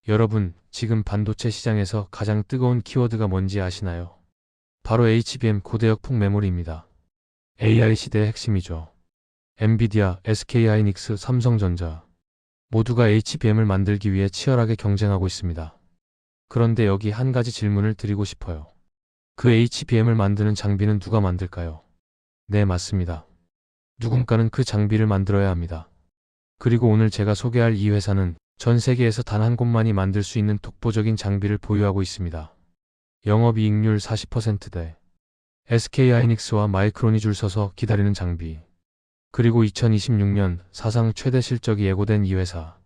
여러분, 지금 반도체 시장에서 가장 뜨거운 키워드가 뭔지 아시나요? 바로 HBM 고대역폭 메모리입니다. AI 시대의 핵심이죠. 엔비디아, SK하이닉스, 삼성전자 모두가 HBM을 만들기 위해 치열하게 경쟁하고 있습니다. 그런데 여기 한 가지 질문을 드리고 싶어요. 그 HBM을 만드는 장비는 누가 만들까요? 네, 맞습니다. 누군가는 그 장비를 만들어야 합니다. 그리고 오늘 제가 소개할 이 회사는 전 세계에서 단 한 곳만이 만들 수 있는 독보적인 장비를 보유하고 있습니다. 영업이익률 40%대, SK하이닉스와 마이크론이 줄 서서 기다리는 장비, 그리고 2026년 사상 최대 실적이 예고된 이 회사.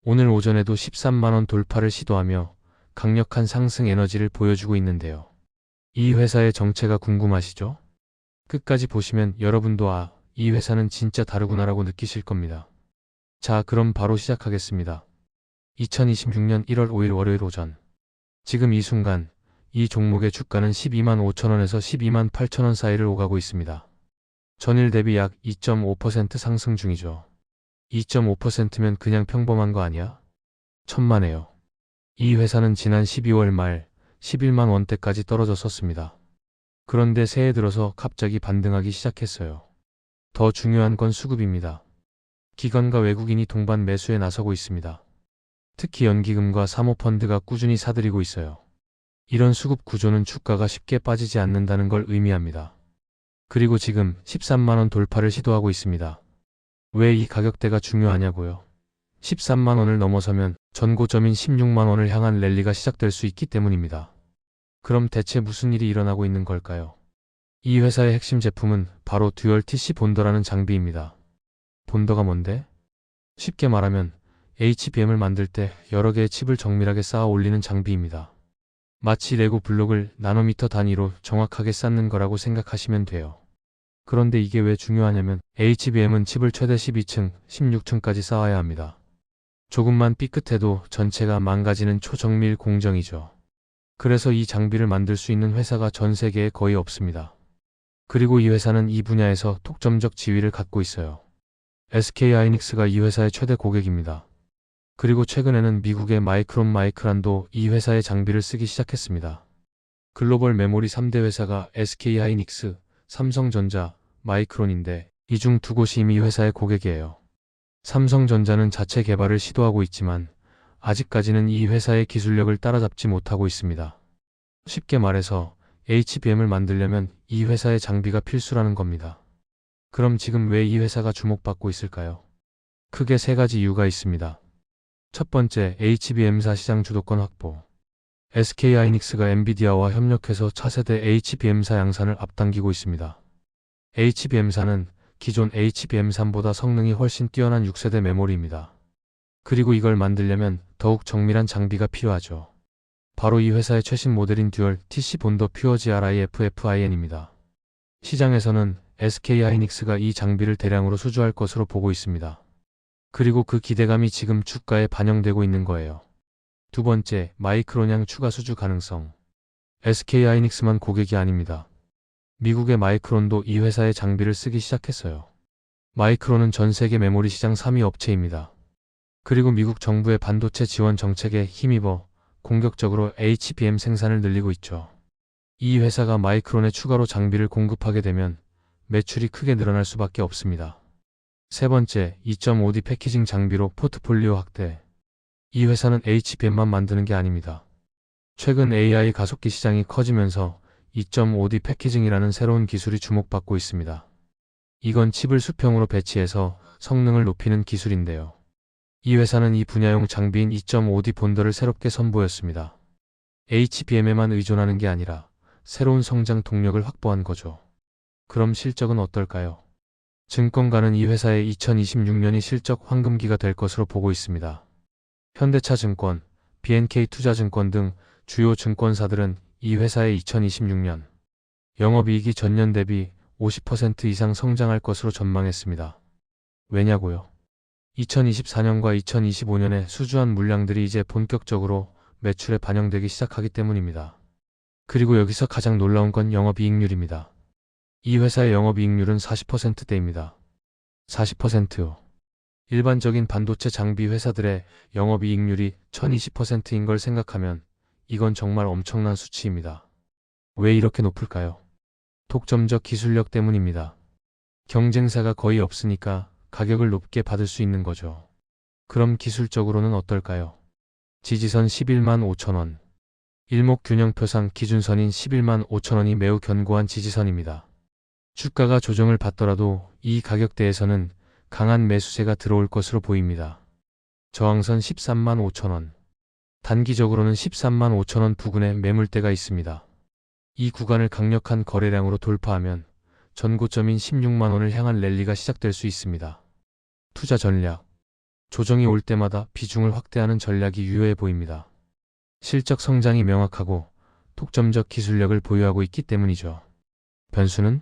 오늘 오전에도 13만원 돌파를 시도하며 강력한 상승 에너지를 보여주고 있는데요. 이 회사의 정체가 궁금하시죠? 끝까지 보시면 여러분도 이 회사는 진짜 다르구나라고 느끼실 겁니다. 자, 그럼 바로 시작하겠습니다. 2026년 1월 5일 월요일 오전. 지금 이 순간 이 종목의 주가는 12만 5천원에서 12만 8천원 사이를 오가고 있습니다. 전일 대비 약 2.5% 상승 중이죠. 2.5%면 그냥 평범한 거 아니야? 천만에요. 이 회사는 지난 12월 말 11만 원대까지 떨어졌었습니다. 그런데 새해 들어서 갑자기 반등하기 시작했어요. 더 중요한 건 수급입니다. 기관과 외국인이 동반 매수에 나서고 있습니다. 특히 연기금과 사모펀드가 꾸준히 사들이고 있어요. 이런 수급 구조는 주가가 쉽게 빠지지 않는다는 걸 의미합니다. 그리고 지금 13만원 돌파를 시도하고 있습니다. 왜 이 가격대가 중요하냐고요? 13만원을 넘어서면 전고점인 16만원을 향한 랠리가 시작될 수 있기 때문입니다. 그럼 대체 무슨 일이 일어나고 있는 걸까요? 이 회사의 핵심 제품은 바로 듀얼 TC 본더라는 장비입니다. 본더가 뭔데? 쉽게 말하면 HBM을 만들 때 여러 개의 칩을 정밀하게 쌓아 올리는 장비입니다. 마치 레고 블록을 나노미터 단위로 정확하게 쌓는 거라고 생각하시면 돼요. 그런데 이게 왜 중요하냐면 HBM은 칩을 최대 12층, 16층까지 쌓아야 합니다. 조금만 삐끗해도 전체가 망가지는 초정밀 공정이죠. 그래서 이 장비를 만들 수 있는 회사가 전 세계에 거의 없습니다. 그리고 이 회사는 이 분야에서 독점적 지위를 갖고 있어요. SK하이닉스가 이 회사의 최대 고객입니다. 그리고 최근에는 미국의 마이크란도 이 회사의 장비를 쓰기 시작했습니다. 글로벌 메모리 3대 회사가 SK하이닉스, 삼성전자, 마이크론인데 이 중 두 곳이 이미 이 회사의 고객이에요. 삼성전자는 자체 개발을 시도하고 있지만 아직까지는 이 회사의 기술력을 따라잡지 못하고 있습니다. 쉽게 말해서 HBM을 만들려면 이 회사의 장비가 필수라는 겁니다. 그럼 지금 왜 이 회사가 주목받고 있을까요? 크게 세 가지 이유가 있습니다. 첫 번째, HBM사 시장 주도권 확보. SK하이닉스가 엔비디아와 협력해서 차세대 HBM사 양산을 앞당기고 있습니다. HBM사는 기존 HBM3보다 성능이 훨씬 뛰어난 6세대 메모리입니다. 그리고 이걸 만들려면 더욱 정밀한 장비가 필요하죠. 바로 이 회사의 최신 모델인 듀얼 TC 본더 퓨어 GRIFFIN입니다. 시장에서는 SK하이닉스가 이 장비를 대량으로 수주할 것으로 보고 있습니다. 그리고 그 기대감이 지금 주가에 반영되고 있는 거예요. 두 번째, 마이크론양 추가 수주 가능성. SK하이닉스만 고객이 아닙니다. 미국의 마이크론도 이 회사의 장비를 쓰기 시작했어요. 마이크론은 전 세계 메모리 시장 3위 업체입니다. 그리고 미국 정부의 반도체 지원 정책에 힘입어 공격적으로 HBM 생산을 늘리고 있죠. 이 회사가 마이크론에 추가로 장비를 공급하게 되면 매출이 크게 늘어날 수밖에 없습니다. 세 번째, 2.5D 패키징 장비로 포트폴리오 확대. 이 회사는 HBM만 만드는 게 아닙니다. 최근 AI 가속기 시장이 커지면서 2.5D 패키징이라는 새로운 기술이 주목받고 있습니다. 이건 칩을 수평으로 배치해서 성능을 높이는 기술인데요. 이 회사는 이 분야용 장비인 2.5D 본더를 새롭게 선보였습니다. HBM에만 의존하는 게 아니라 새로운 성장 동력을 확보한 거죠. 그럼 실적은 어떨까요? 증권가는 이 회사의 2026년이 실적 황금기가 될 것으로 보고 있습니다. 현대차증권, BNK투자증권 등 주요 증권사들은 이 회사의 2026년 영업이익이 전년 대비 50% 이상 성장할 것으로 전망했습니다. 왜냐고요? 2024년과 2025년에 수주한 물량들이 이제 본격적으로 매출에 반영되기 시작하기 때문입니다. 그리고 여기서 가장 놀라운 건 영업이익률입니다. 이 회사의 영업이익률은 40%대입니다. 40%요. 일반적인 반도체 장비 회사들의 영업이익률이 1020%인 걸 생각하면 이건 정말 엄청난 수치입니다. 왜 이렇게 높을까요? 독점적 기술력 때문입니다. 경쟁사가 거의 없으니까 가격을 높게 받을 수 있는 거죠. 그럼 기술적으로는 어떨까요? 지지선 11만 5천원. 일목균형표상 기준선인 11만 5천원이 매우 견고한 지지선입니다. 주가가 조정을 받더라도 이 가격대에서는 강한 매수세가 들어올 것으로 보입니다. 저항선 13만 5천원. 단기적으로는 13만 5천원 부근에 매물대가 있습니다. 이 구간을 강력한 거래량으로 돌파하면 전고점인 16만원을 향한 랠리가 시작될 수 있습니다. 투자 전략. 조정이 올 때마다 비중을 확대하는 전략이 유효해 보입니다. 실적 성장이 명확하고 독점적 기술력을 보유하고 있기 때문이죠. 변수는?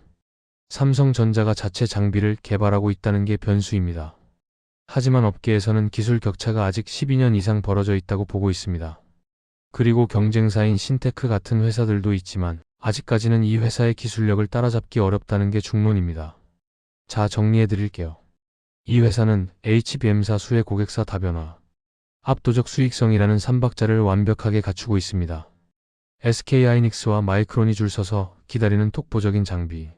삼성전자가 자체 장비를 개발하고 있다는 게 변수입니다. 하지만 업계에서는 기술 격차가 아직 12년 이상 벌어져 있다고 보고 있습니다. 그리고 경쟁사인 신테크 같은 회사들도 있지만 아직까지는 이 회사의 기술력을 따라잡기 어렵다는 게 중론입니다. 자, 정리해 드릴게요. 이 회사는 HBM사 수혜 고객사 다변화, 압도적 수익성이라는 3박자를 완벽하게 갖추고 있습니다. SK하이닉스와 마이크론이 줄 서서 기다리는 독보적인 장비,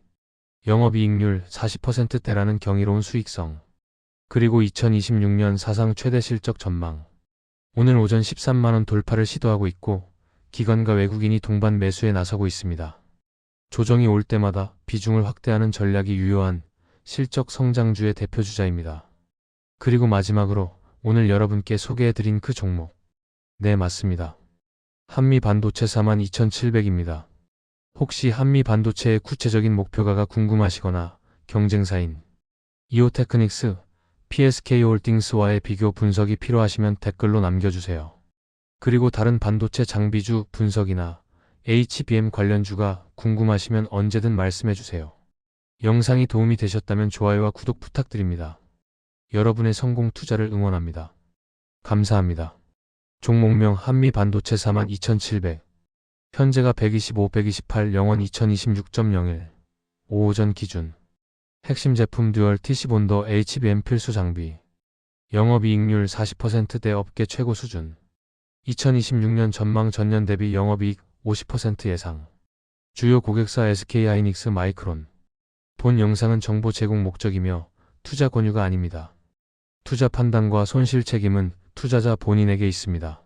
영업이익률 40%대라는 경이로운 수익성, 그리고 2026년 사상 최대 실적 전망. 오늘 오전 13만원 돌파를 시도하고 있고 기관과 외국인이 동반 매수에 나서고 있습니다. 조정이 올 때마다 비중을 확대하는 전략이 유효한 실적 성장주의 대표주자입니다. 그리고 마지막으로 오늘 여러분께 소개해드린 그 종목. 네, 맞습니다. 한미반도체 42,700입니다. 혹시 한미반도체의 구체적인 목표가가 궁금하시거나 경쟁사인 이오테크닉스, PSK홀딩스와의 비교 분석이 필요하시면 댓글로 남겨주세요. 그리고 다른 반도체 장비주 분석이나 HBM 관련주가 궁금하시면 언제든 말씀해주세요. 영상이 도움이 되셨다면 좋아요와 구독 부탁드립니다. 여러분의 성공 투자를 응원합니다. 감사합니다. 종목명 한미반도체 42,700. 현재가 125, 128, 0원 2026.01. 오전 기준. 핵심 제품 듀얼 TC 본더 HBM 필수 장비. 영업이익률 40%대 업계 최고 수준. 2026년 전망 전년 대비 영업이익 50% 예상. 주요 고객사 SK하이닉스, 마이크론. 본 영상은 정보 제공 목적이며 투자 권유가 아닙니다. 투자 판단과 손실 책임은 투자자 본인에게 있습니다.